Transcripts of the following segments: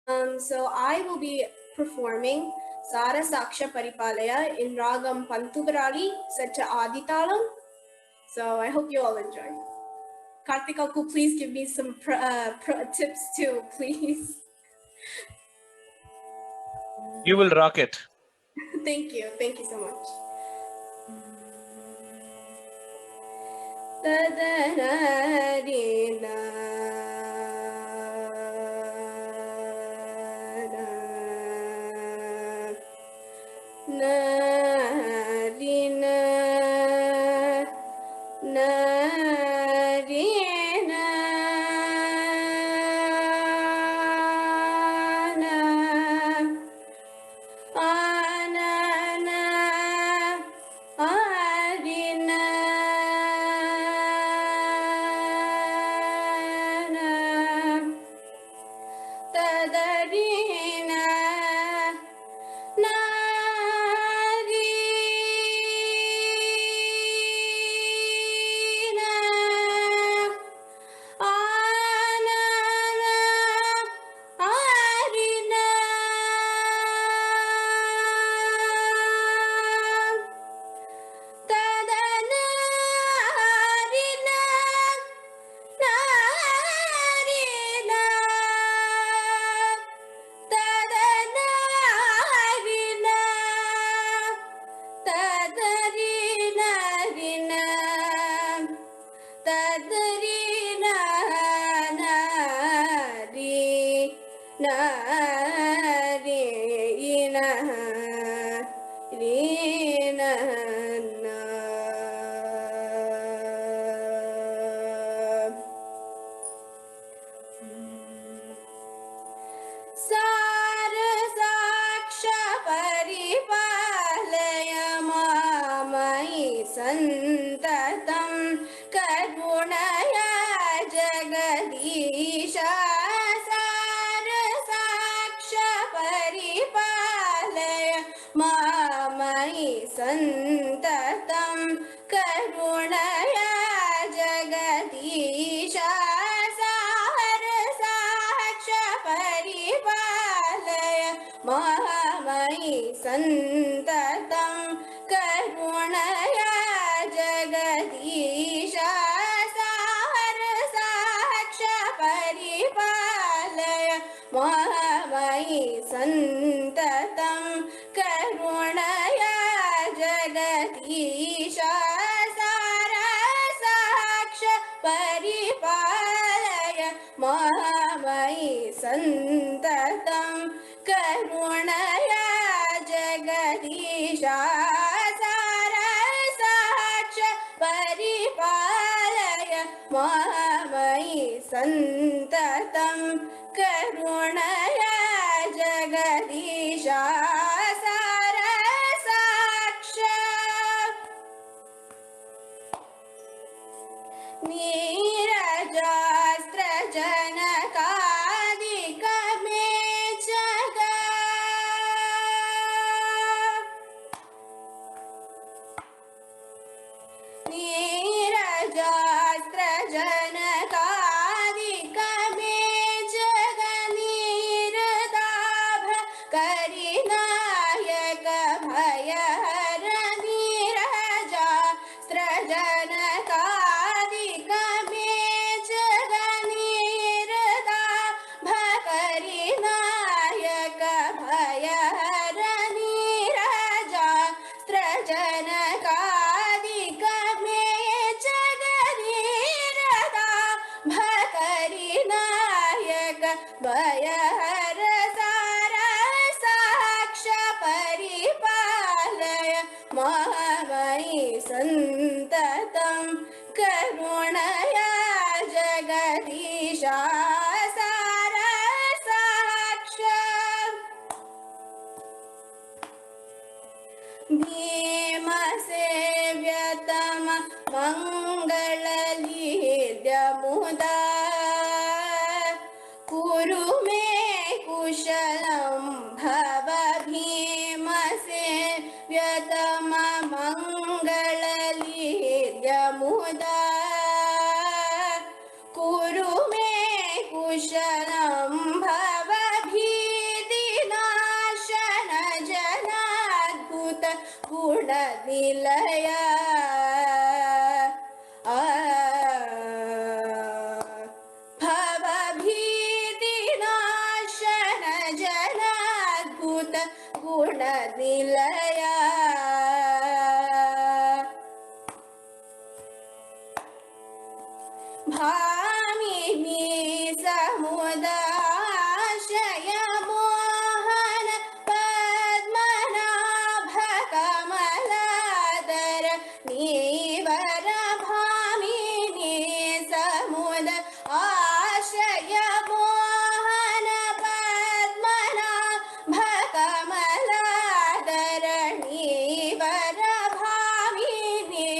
So I will be performing Sara Saksha Paripalaya in Ragam Pantugarali set to Aditalam. So I hope you all enjoy. Kartika, could please give me some tips too, please. You will rock it. Thank you so much. सन्ततं करुणया जगदीशा सारसाक्ष परिपालय मामयि सन्ततं करुणया जगदीशा सारसाक्ष परिपालय मामयि सन्ततं करुणया जगदीशा सारसाक्ष परिपालय मामयि सन्ततं करुणया जगदीशा सारसाक्ष परिपालय मामयि सन्ततं करुणया जगदीशा परिपालय मामयि सन्ततं करुणया जगदीशा सारसाक्ष नीरजास्त्रजनकादिकमे जगा नीरजास्त्रजनकादिकमे जगनीरदाभ करिनायक भयहर नीरजास्त्रजनकादिकमे जगनीरदाभ करिनायक भयहर नीरजास्त्रजनकादिकमे भकरिनायक भयहर सारसाक्ष परिपालय मामयि सन्ततं करुणया जगदीशा सारसाक्ष भीमसेव्यतम मङ्गललीर्यमुदा कुरु मे कुशलं भव भीमसेव्यतम मङ्गललीर्यमुदा कुरु मे कुशलं भव भीमसेव्यतम निलया भामिनी समुदाशय मोहन पद्मनाभ कमलादर नीवर भामिनी समुद आशय मोहन पद्मनाभ कमलादर नीवर भामिनी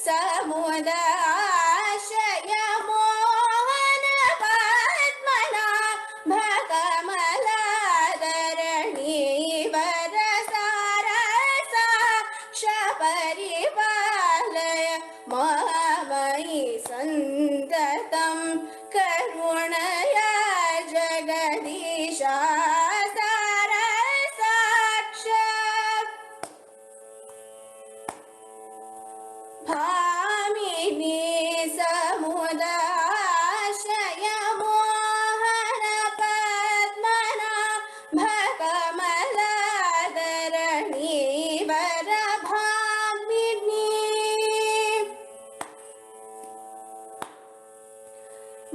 समुद आशय मोहन पद्मनाभ कमलादरणीवर सारसाक्ष परिपालय मामयि सन्ततं करुणया जगदीशा सारसाक्ष भामिनी समुदाशय मोहन पद्मनाभ कमलादरणीवर भामिनी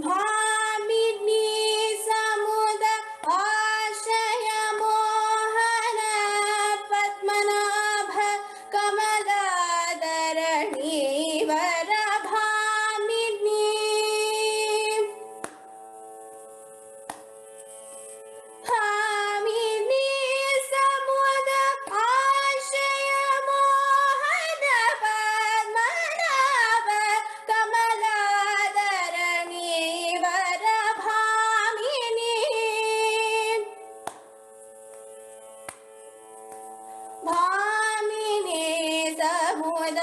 भामिनी समुदाशय मोहन पद्मनाभ कमलादरणीवर भामिनी भामिनी समुदाशय मोहन पद्मनाभ कमलादरणीवर भामिनी भामिनी समुदाशय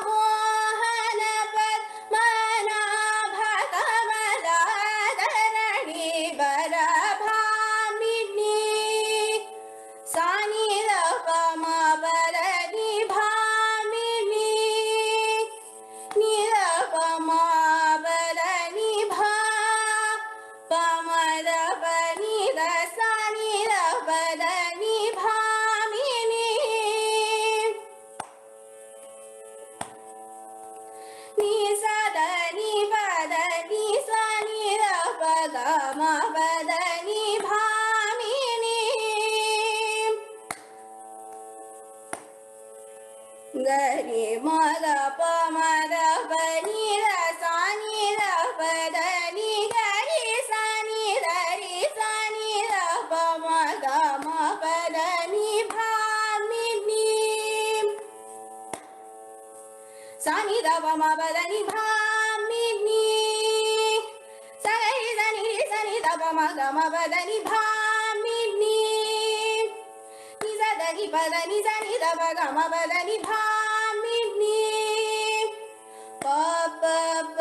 मोहन पद्मनाभ कमलादरणीवर भामिनी सानिलपमबलनि भामिनी निलपमबलनि भा पमलपनि रसानिलपदनि भामिनी निसदनि वदनि सनिलपगमवदनि भामिनी गरि मदपमदपनि रसानिलपदनि गरि सनिलपमगमपदनि भामिनी सनिदपमपदनि भामिनी सगरि सनिदपमगमपदनि भामिनी निसदनि पदनि सनिदपगमपदनि भामिनी प प प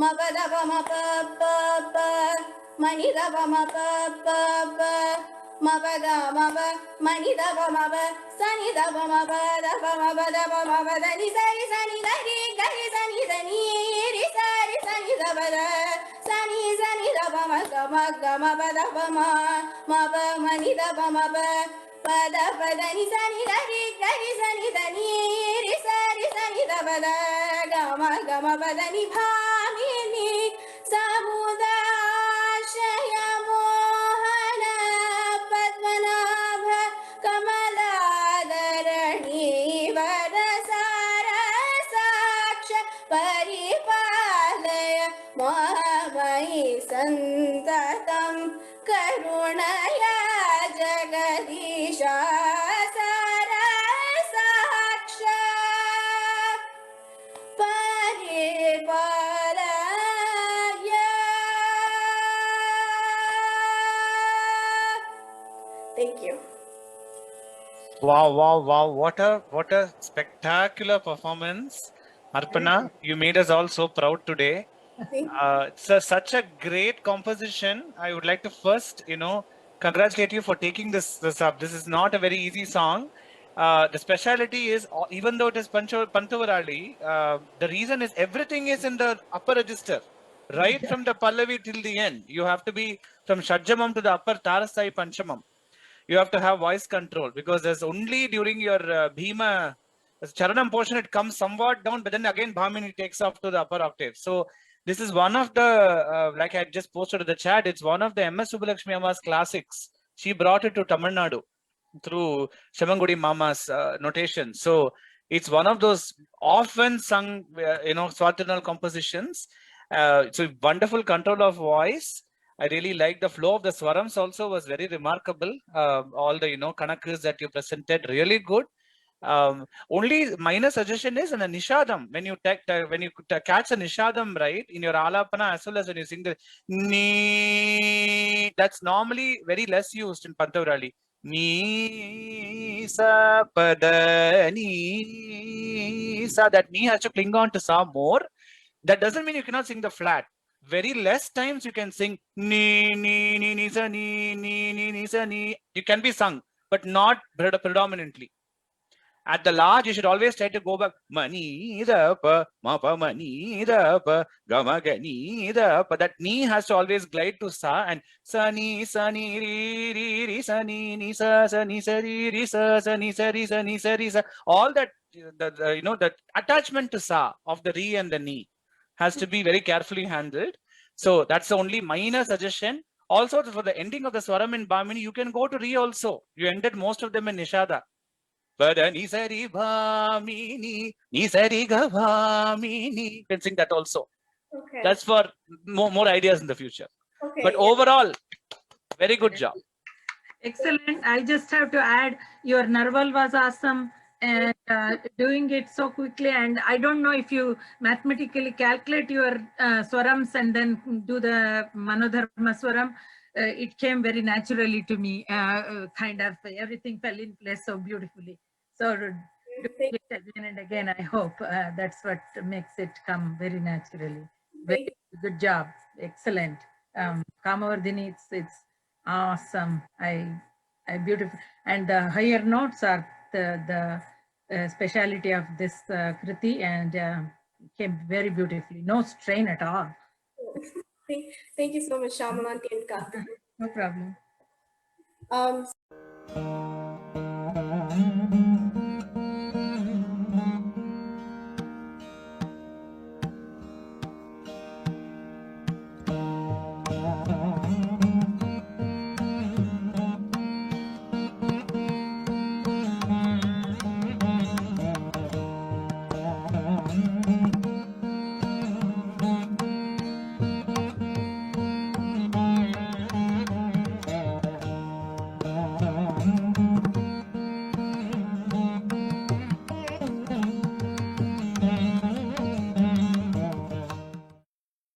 मपदपमप प प मनिदपमप प प मपदमप मनिदपमप सनिदपमपदपमपदपमपदनि सरि सनिदरि गरि सनिदनि रि सरि सनिदपद सनि सनिदपमगमगमपदपम मप मनिदपमप पद पदनि सनिदरि गरि सनिदनि रि सरि सनिदपद गम गमपदनि भामिनी समुदाशय मोहन पद्मनाभ कमलादरणीवर सारसाक्ष परिपालय मामयि सन्ततं करुणया Jagadisha सारसाक्ष परिपालय Thank you. Wow, wow, wow. What a spectacular performance. Arpana, you made us all so proud today. Thank you. It's such a great composition. I would like to first, congratulate you for taking this up. This is not a very easy song. The speciality is, even though it is Pantuvarali, the reason is everything is in the upper register, right from the Pallavi till the end. You have to be from Shadjamam to the upper Tarasai Panchamam. you have to have voice control, because there's only during your Bhima Charanam portion, it comes somewhat down, but then again Bhamini takes off to the upper octave. So this is one of the, like I just posted in the chat, it's one of the MS Subbulakshmi Amma's classics. She brought it to Tamil Nadu through Shamangudi Mama's notation. So it's one of those often sung, Swatinal compositions. So wonderful control of voice. I really like the flow of the swarams also was very remarkable. All the, kanakas that you presented, really good. Only minor suggestion is in a nishadam, when you catch a nishadam, right, in your alapana as well as when you sing the ni, that's normally very less used in Pantavrali. Ni sa pada ni sa, that ni has to cling on to sa more. That doesn't mean you cannot sing the flat. Very less times you can sing ni ni ni ni sa ni ni ni ni sa ni. You can be sung, but not predominantly. At the large, you should always try to go back. Mani da pa, ma pa mani da pa, ga ma ga ni da pa. That ni has to always glide to sa, and sa ni ri ri sa ni sa ni ri sa ni sa. All that, that attachment to sa of the ri and the ni has to be very carefully handled. So that's the only minor suggestion. Also, for the ending of the swaram in Bhamini, you can go to ri also. You ended most of them in nishada. Pada ni sari bhamini, ni sari ga bhamini. You can sing that also. Okay. That's for more ideas in the future. Okay. But overall, very good job. Excellent. I just have to add, your Narval was awesome, and doing it so quickly. And I don't know if you mathematically calculate your swarams and then do the Manodharma swaram. It came very naturally to me. Kind of everything fell in place so beautifully. So doing it again and again, I hope that's what makes it come very naturally. Very good job. Excellent. Kamavardhini, it's awesome. I beautiful. And the higher notes are the speciality of this kriti, and came very beautifully. No strain at all. Thank you so much, Shamalanti and Karthik. No problem.